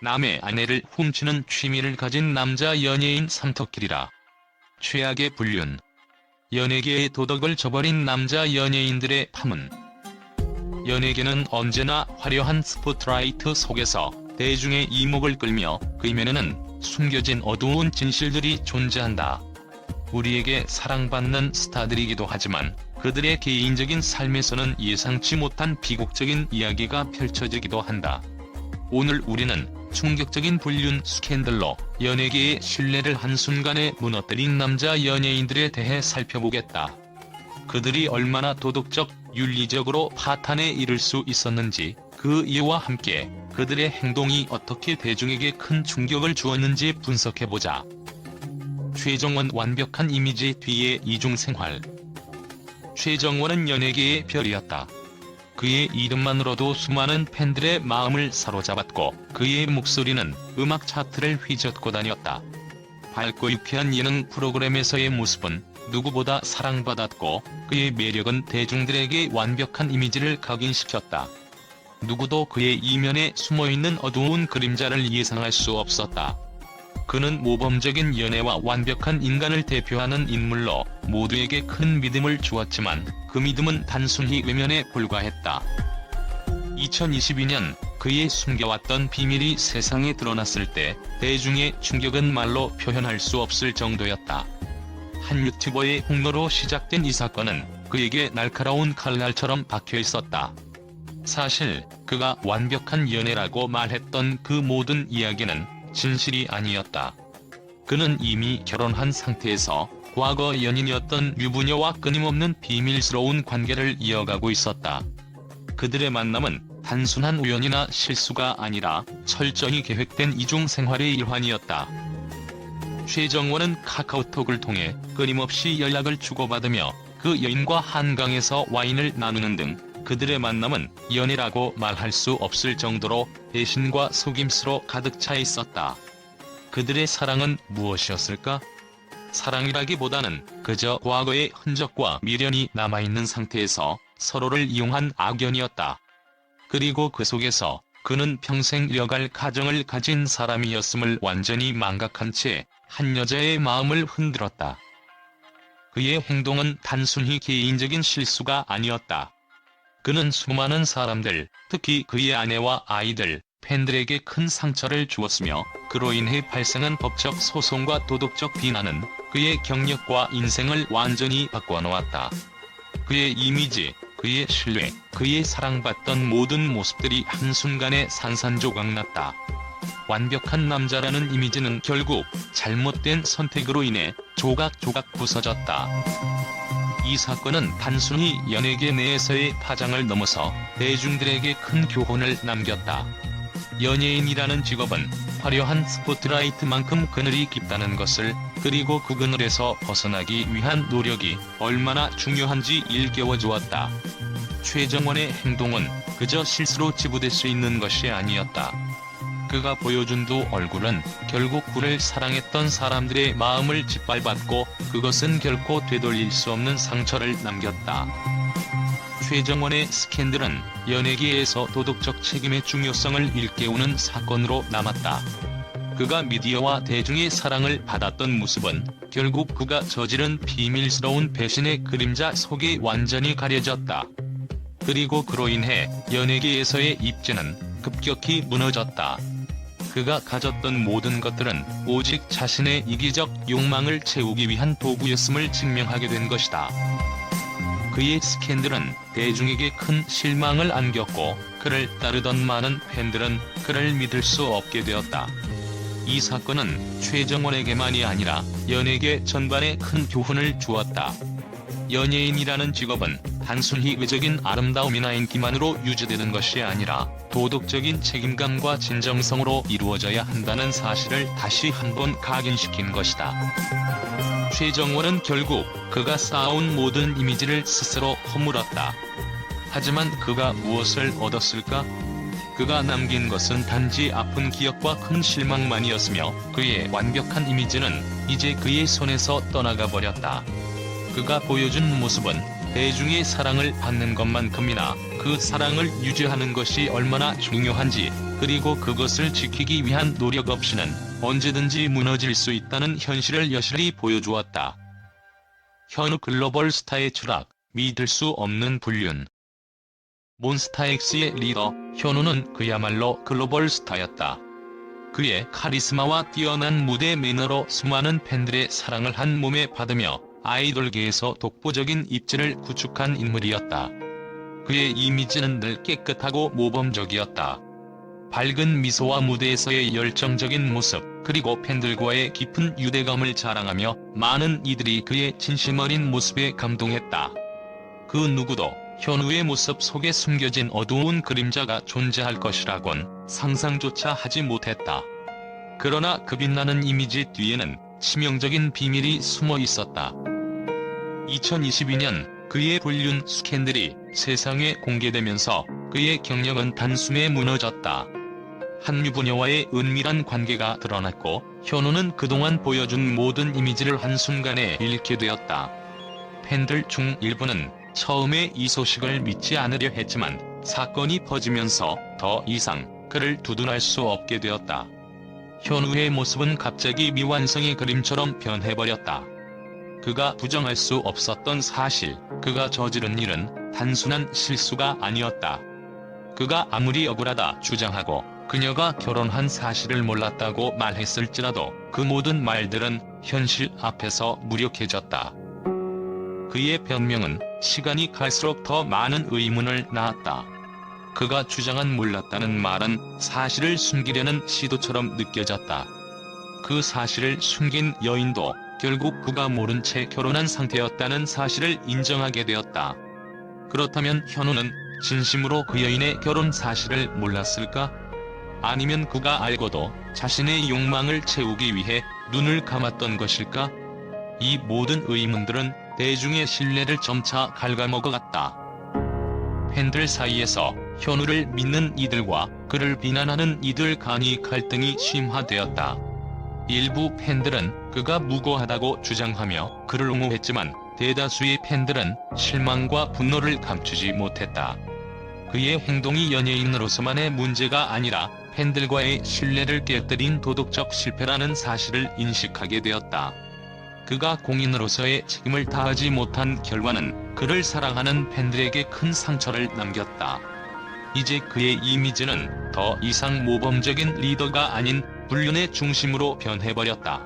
남의 아내를 훔치는 취미를 가진 남자 연예인 삼토끼리라. 최악의 불륜. 연예계의 도덕을 저버린 남자 연예인들의 파문. 연예계는 언제나 화려한 스포트라이트 속에서 대중의 이목을 끌며 그 이면에는 숨겨진 어두운 진실들이 존재한다. 우리에게 사랑받는 스타들이기도 하지만 그들의 개인적인 삶에서는 예상치 못한 비극적인 이야기가 펼쳐지기도 한다. 오늘 우리는 충격적인 불륜 스캔들로 연예계의 신뢰를 한순간에 무너뜨린 남자 연예인들에 대해 살펴보겠다. 그들이 얼마나 도덕적, 윤리적으로 파탄에 이를 수 있었는지, 그 이유와 함께 그들의 행동이 어떻게 대중에게 큰 충격을 주었는지 분석해보자. 최정원 완벽한 이미지 뒤에 이중생활. 최정원은 연예계의 별이었다. 그의 이름만으로도 수많은 팬들의 마음을 사로잡았고 그의 목소리는 음악 차트를 휘젓고 다녔다. 밝고 유쾌한 예능 프로그램에서의 모습은 누구보다 사랑받았고 그의 매력은 대중들에게 완벽한 이미지를 각인시켰다. 누구도 그의 이면에 숨어있는 어두운 그림자를 예상할 수 없었다. 그는 모범적인 연애와 완벽한 인간을 대표하는 인물로 모두에게 큰 믿음을 주었지만 그 믿음은 단순히 외면에 불과했다. 2022년 그의 숨겨왔던 비밀이 세상에 드러났을 때 대중의 충격은 말로 표현할 수 없을 정도였다. 한 유튜버의 폭로로 시작된 이 사건은 그에게 날카로운 칼날처럼 박혀있었다. 사실 그가 완벽한 연애라고 말했던 그 모든 이야기는 진실이 아니었다. 그는 이미 결혼한 상태에서 과거 연인이었던 유부녀와 끊임없는 비밀스러운 관계를 이어가고 있었다. 그들의 만남은 단순한 우연이나 실수가 아니라 철저히 계획된 이중생활의 일환이었다. 최정원은 카카오톡을 통해 끊임없이 연락을 주고받으며 그 여인과 한강에서 와인을 나누는 등 그들의 만남은 연애라고 말할 수 없을 정도로 배신과 속임수로 가득 차 있었다. 그들의 사랑은 무엇이었을까? 사랑이라기보다는 그저 과거의 흔적과 미련이 남아있는 상태에서 서로를 이용한 악연이었다. 그리고 그 속에서 그는 평생 이어갈 가정을 가진 사람이었음을 완전히 망각한 채 한 여자의 마음을 흔들었다. 그의 행동은 단순히 개인적인 실수가 아니었다. 그는 수많은 사람들, 특히 그의 아내와 아이들, 팬들에게 큰 상처를 주었으며 그로 인해 발생한 법적 소송과 도덕적 비난은 그의 경력과 인생을 완전히 바꿔놓았다. 그의 이미지, 그의 신뢰, 그의 사랑받던 모든 모습들이 한순간에 산산조각났다. 완벽한 남자라는 이미지는 결국 잘못된 선택으로 인해 조각조각 부서졌다. 이 사건은 단순히 연예계 내에서의 파장을 넘어서 대중들에게 큰 교훈을 남겼다. 연예인이라는 직업은 화려한 스포트라이트만큼 그늘이 깊다는 것을, 그리고 그 그늘에서 벗어나기 위한 노력이 얼마나 중요한지 일깨워 주었다. 최정원의 행동은 그저 실수로 치부될 수 있는 것이 아니었다. 그가 보여준 두 얼굴은 결국 그를 사랑했던 사람들의 마음을 짓밟았고 그것은 결코 되돌릴 수 없는 상처를 남겼다. 최정원의 스캔들은 연예계에서 도덕적 책임의 중요성을 일깨우는 사건으로 남았다. 그가 미디어와 대중의 사랑을 받았던 모습은 결국 그가 저지른 비밀스러운 배신의 그림자 속에 완전히 가려졌다. 그리고 그로 인해 연예계에서의 입지는 급격히 무너졌다. 그가 가졌던 모든 것들은 오직 자신의 이기적 욕망을 채우기 위한 도구였음을 증명하게 된 것이다. 그의 스캔들은 대중에게 큰 실망을 안겼고 그를 따르던 많은 팬들은 그를 믿을 수 없게 되었다. 이 사건은 최정원에게만이 아니라 연예계 전반에 큰 교훈을 주었다. 연예인이라는 직업은 단순히 외적인 아름다움이나 인기만으로 유지되는 것이 아니라 도덕적인 책임감과 진정성으로 이루어져야 한다는 사실을 다시 한번 각인시킨 것이다. 최정원은 결국 그가 쌓아온 모든 이미지를 스스로 허물었다. 하지만 그가 무엇을 얻었을까? 그가 남긴 것은 단지 아픈 기억과 큰 실망만이었으며 그의 완벽한 이미지는 이제 그의 손에서 떠나가 버렸다. 그가 보여준 모습은 대중의 사랑을 받는 것만큼이나 그 사랑을 유지하는 것이 얼마나 중요한지 그리고 그것을 지키기 위한 노력 없이는 언제든지 무너질 수 있다는 현실을 여실히 보여주었다. 현우 글로벌 스타의 추락, 믿을 수 없는 불륜. 몬스타엑스의 리더, 현우는 그야말로 글로벌 스타였다. 그의 카리스마와 뛰어난 무대 매너로 수많은 팬들의 사랑을 한 몸에 받으며 아이돌계에서 독보적인 입지를 구축한 인물이었다. 그의 이미지는 늘 깨끗하고 모범적이었다. 밝은 미소와 무대에서의 열정적인 모습, 그리고 팬들과의 깊은 유대감을 자랑하며 많은 이들이 그의 진심 어린 모습에 감동했다. 그 누구도 현우의 모습 속에 숨겨진 어두운 그림자가 존재할 것이라곤 상상조차 하지 못했다. 그러나 그 빛나는 이미지 뒤에는 치명적인 비밀이 숨어 있었다. 2022년 그의 불륜 스캔들이 세상에 공개되면서 그의 경력은 단숨에 무너졌다. 한류 부녀와의 은밀한 관계가 드러났고 현우는 그동안 보여준 모든 이미지를 한순간에 잃게 되었다. 팬들 중 일부는 처음에 이 소식을 믿지 않으려 했지만 사건이 퍼지면서 더 이상 그를 두둔할 수 없게 되었다. 현우의 모습은 갑자기 미완성의 그림처럼 변해버렸다. 그가 부정할 수 없었던 사실, 그가 저지른 일은 단순한 실수가 아니었다. 그가 아무리 억울하다 주장하고 그녀가 결혼한 사실을 몰랐다고 말했을지라도 그 모든 말들은 현실 앞에서 무력해졌다. 그의 변명은 시간이 갈수록 더 많은 의문을 낳았다. 그가 주장한 몰랐다는 말은 사실을 숨기려는 시도처럼 느껴졌다. 그 사실을 숨긴 여인도 결국 그가 모른 채 결혼한 상태였다는 사실을 인정하게 되었다. 그렇다면 현우는 진심으로 그 여인의 결혼 사실을 몰랐을까? 아니면 그가 알고도 자신의 욕망을 채우기 위해 눈을 감았던 것일까? 이 모든 의문들은 대중의 신뢰를 점차 갉아먹어갔다. 팬들 사이에서 현우를 믿는 이들과 그를 비난하는 이들 간의 갈등이 심화되었다. 일부 팬들은 그가 무고하다고 주장하며 그를 옹호했지만 대다수의 팬들은 실망과 분노를 감추지 못했다. 그의 행동이 연예인으로서만의 문제가 아니라 팬들과의 신뢰를 깨뜨린 도덕적 실패라는 사실을 인식하게 되었다. 그가 공인으로서의 책임을 다하지 못한 결과는 그를 사랑하는 팬들에게 큰 상처를 남겼다. 이제 그의 이미지는 더 이상 모범적인 리더가 아닌 불륜의 중심으로 변해버렸다.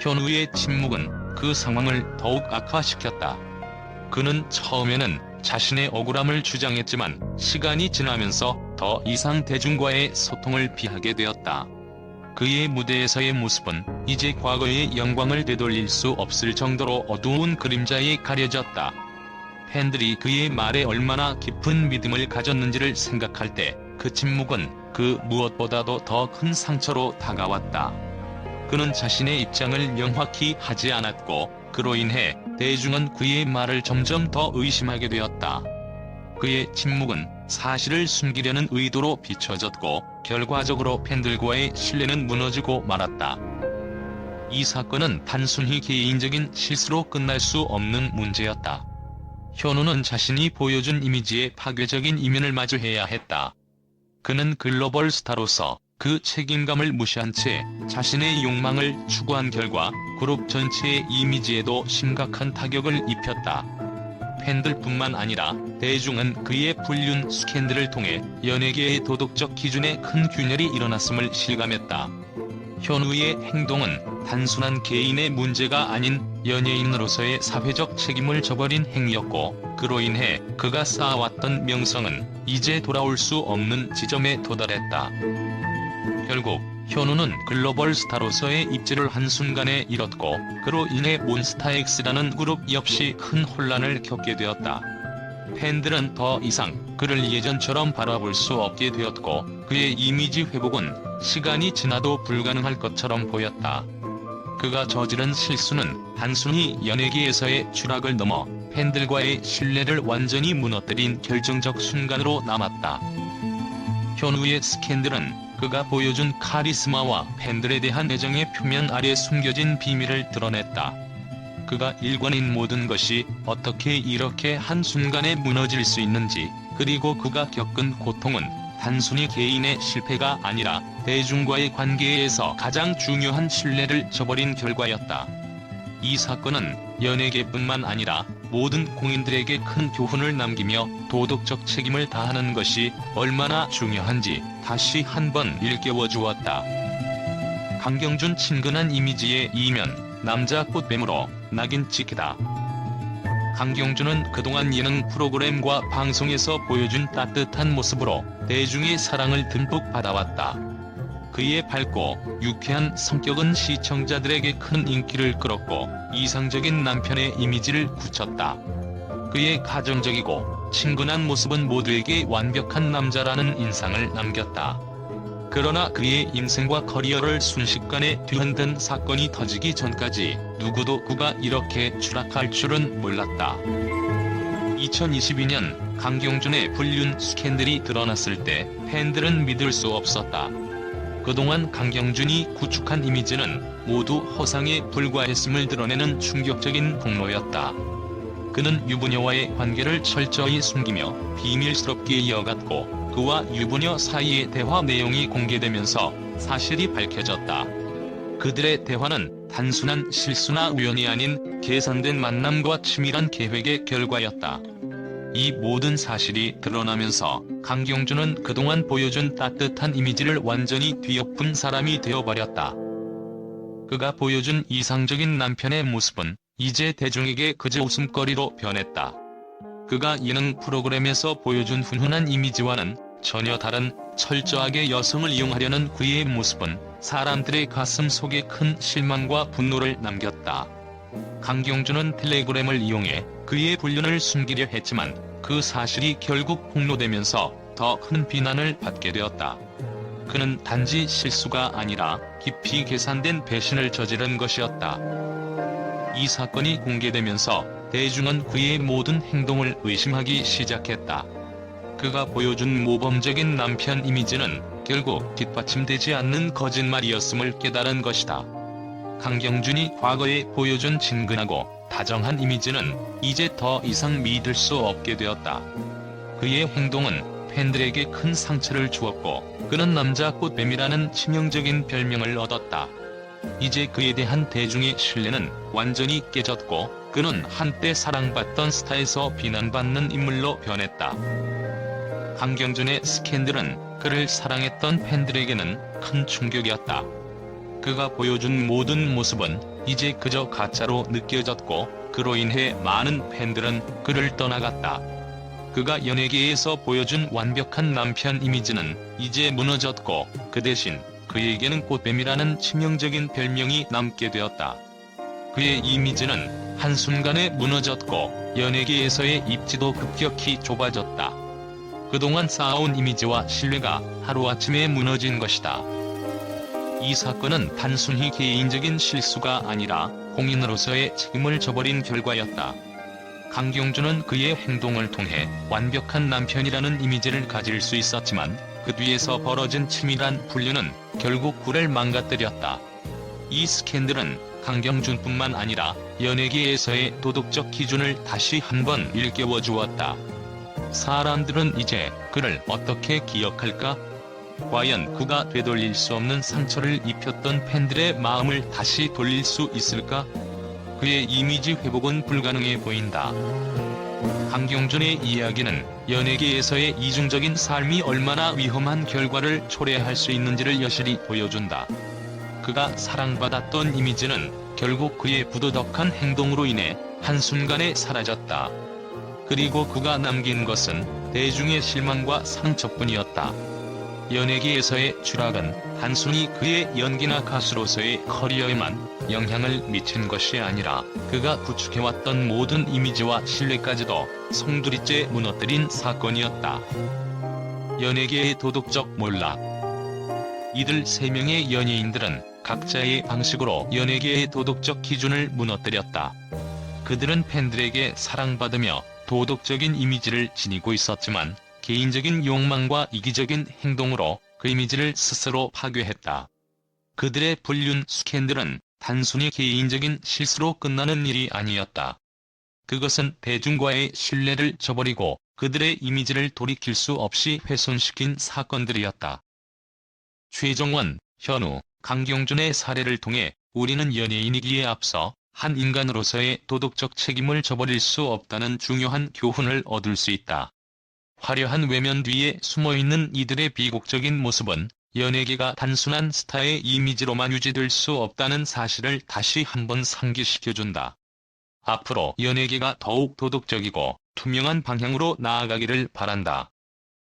현우의 침묵은 그 상황을 더욱 악화시켰다. 그는 처음에는 자신의 억울함을 주장했지만 시간이 지나면서 더 이상 대중과의 소통을 피하게 되었다. 그의 무대에서의 모습은 이제 과거의 영광을 되돌릴 수 없을 정도로 어두운 그림자에 가려졌다. 팬들이 그의 말에 얼마나 깊은 믿음을 가졌는지를 생각할 때 그 침묵은 그 무엇보다도 더 큰 상처로 다가왔다. 그는 자신의 입장을 명확히 하지 않았고 그로 인해 대중은 그의 말을 점점 더 의심하게 되었다. 그의 침묵은 사실을 숨기려는 의도로 비춰졌고 결과적으로 팬들과의 신뢰는 무너지고 말았다. 이 사건은 단순히 개인적인 실수로 끝날 수 없는 문제였다. 현우는 자신이 보여준 이미지의 파괴적인 이면을 마주해야 했다. 그는 글로벌 스타로서 그 책임감을 무시한 채 자신의 욕망을 추구한 결과 그룹 전체의 이미지에도 심각한 타격을 입혔다. 팬들뿐만 아니라 대중은 그의 불륜 스캔들을 통해 연예계의 도덕적 기준에 큰 균열이 일어났음을 실감했다. 현우의 행동은 단순한 개인의 문제가 아닌 연예인으로서의 사회적 책임을 저버린 행위였고 그로 인해 그가 쌓아왔던 명성은 이제 돌아올 수 없는 지점에 도달했다. 결국 현우는 글로벌 스타로서의 입지를 한순간에 잃었고 그로 인해 몬스타엑스라는 그룹 역시 큰 혼란을 겪게 되었다. 팬들은 더 이상 그를 예전처럼 바라볼 수 없게 되었고 그의 이미지 회복은 시간이 지나도 불가능할 것처럼 보였다. 그가 저지른 실수는 단순히 연예계에서의 추락을 넘어 팬들과의 신뢰를 완전히 무너뜨린 결정적 순간으로 남았다. 현우의 스캔들은 그가 보여준 카리스마와 팬들에 대한 애정의 표면 아래 숨겨진 비밀을 드러냈다. 그가 일궈낸 모든 것이 어떻게 이렇게 한순간에 무너질 수 있는지, 그리고 그가 겪은 고통은 단순히 개인의 실패가 아니라 대중과의 관계에서 가장 중요한 신뢰를 저버린 결과였다. 이 사건은 연예계뿐만 아니라 모든 공인들에게 큰 교훈을 남기며 도덕적 책임을 다하는 것이 얼마나 중요한지 다시 한번 일깨워 주었다. 강경준 친근한 이미지의 이면, 남자 꽃뱀으로 낙인 찍히다. 강경준은 그동안 예능 프로그램과 방송에서 보여준 따뜻한 모습으로 대중의 사랑을 듬뿍 받아왔다. 그의 밝고 유쾌한 성격은 시청자들에게 큰 인기를 끌었고 이상적인 남편의 이미지를 굳혔다. 그의 가정적이고 친근한 모습은 모두에게 완벽한 남자라는 인상을 남겼다. 그러나 그의 인생과 커리어를 순식간에 뒤흔든 사건이 터지기 전까지 누구도 그가 이렇게 추락할 줄은 몰랐다. 2022년 강경준의 불륜 스캔들이 드러났을 때 팬들은 믿을 수 없었다. 그동안 강경준이 구축한 이미지는 모두 허상에 불과했음을 드러내는 충격적인 폭로였다. 그는 유부녀와의 관계를 철저히 숨기며 비밀스럽게 이어갔고 그와 유부녀 사이의 대화 내용이 공개되면서 사실이 밝혀졌다. 그들의 대화는 단순한 실수나 우연이 아닌 계산된 만남과 치밀한 계획의 결과였다. 이 모든 사실이 드러나면서 강경준은 그동안 보여준 따뜻한 이미지를 완전히 뒤엎은 사람이 되어버렸다. 그가 보여준 이상적인 남편의 모습은 이제 대중에게 그저 웃음거리로 변했다. 그가 예능 프로그램에서 보여준 훈훈한 이미지와는 전혀 다른 철저하게 여성을 이용하려는 그의 모습은 사람들의 가슴 속에 큰 실망과 분노를 남겼다. 강경준은 텔레그램을 이용해 그의 불륜을 숨기려 했지만 그 사실이 결국 폭로되면서 더 큰 비난을 받게 되었다. 그는 단지 실수가 아니라 깊이 계산된 배신을 저지른 것이었다. 이 사건이 공개되면서 대중은 그의 모든 행동을 의심하기 시작했다. 그가 보여준 모범적인 남편 이미지는 결국 뒷받침되지 않는 거짓말이었음을 깨달은 것이다. 강경준이 과거에 보여준 친근하고 다정한 이미지는 이제 더 이상 믿을 수 없게 되었다. 그의 행동은 팬들에게 큰 상처를 주었고 그는 남자 꽃뱀이라는 치명적인 별명을 얻었다. 이제 그에 대한 대중의 신뢰는 완전히 깨졌고 그는 한때 사랑받던 스타에서 비난받는 인물로 변했다. 강경준의 스캔들은 그를 사랑했던 팬들에게는 큰 충격이었다. 그가 보여준 모든 모습은 이제 그저 가짜로 느껴졌고 그로 인해 많은 팬들은 그를 떠나갔다. 그가 연예계에서 보여준 완벽한 남편 이미지는 이제 무너졌고 그 대신 그에게는 꽃뱀이라는 치명적인 별명이 남게 되었다. 그의 이미지는 한순간에 무너졌고 연예계에서의 입지도 급격히 좁아졌다. 그동안 쌓아온 이미지와 신뢰가 하루아침에 무너진 것이다. 이 사건은 단순히 개인적인 실수가 아니라 공인으로서의 책임을 져버린 결과였다. 강경준은 그의 행동을 통해 완벽한 남편이라는 이미지를 가질 수 있었지만 그 뒤에서 벌어진 치밀한 불륜은 결국 그를 망가뜨렸다. 이 스캔들은 강경준뿐만 아니라 연예계에서의 도덕적 기준을 다시 한번 일깨워 주었다. 사람들은 이제 그를 어떻게 기억할까? 과연 그가 되돌릴 수 없는 상처를 입혔던 팬들의 마음을 다시 돌릴 수 있을까? 그의 이미지 회복은 불가능해 보인다. 강경준의 이야기는 연예계에서의 이중적인 삶이 얼마나 위험한 결과를 초래할 수 있는지를 여실히 보여준다. 그가 사랑받았던 이미지는 결국 그의 부도덕한 행동으로 인해 한순간에 사라졌다. 그리고 그가 남긴 것은 대중의 실망과 상처뿐이었다. 연예계에서의 추락은 단순히 그의 연기나 가수로서의 커리어에만 영향을 미친 것이 아니라 그가 구축해왔던 모든 이미지와 신뢰까지도 송두리째 무너뜨린 사건이었다. 연예계의 도덕적 몰락. 이들 3명의 연예인들은 각자의 방식으로 연예계의 도덕적 기준을 무너뜨렸다. 그들은 팬들에게 사랑받으며 도덕적인 이미지를 지니고 있었지만 개인적인 욕망과 이기적인 행동으로 그 이미지를 스스로 파괴했다. 그들의 불륜 스캔들은 단순히 개인적인 실수로 끝나는 일이 아니었다. 그것은 대중과의 신뢰를 저버리고 그들의 이미지를 돌이킬 수 없이 훼손시킨 사건들이었다. 최정원, 현우, 강경준의 사례를 통해 우리는 연예인이기에 앞서 한 인간으로서의 도덕적 책임을 저버릴 수 없다는 중요한 교훈을 얻을 수 있다. 화려한 외면 뒤에 숨어있는 이들의 비극적인 모습은 연예계가 단순한 스타의 이미지로만 유지될 수 없다는 사실을 다시 한번 상기시켜준다. 앞으로 연예계가 더욱 도덕적이고 투명한 방향으로 나아가기를 바란다.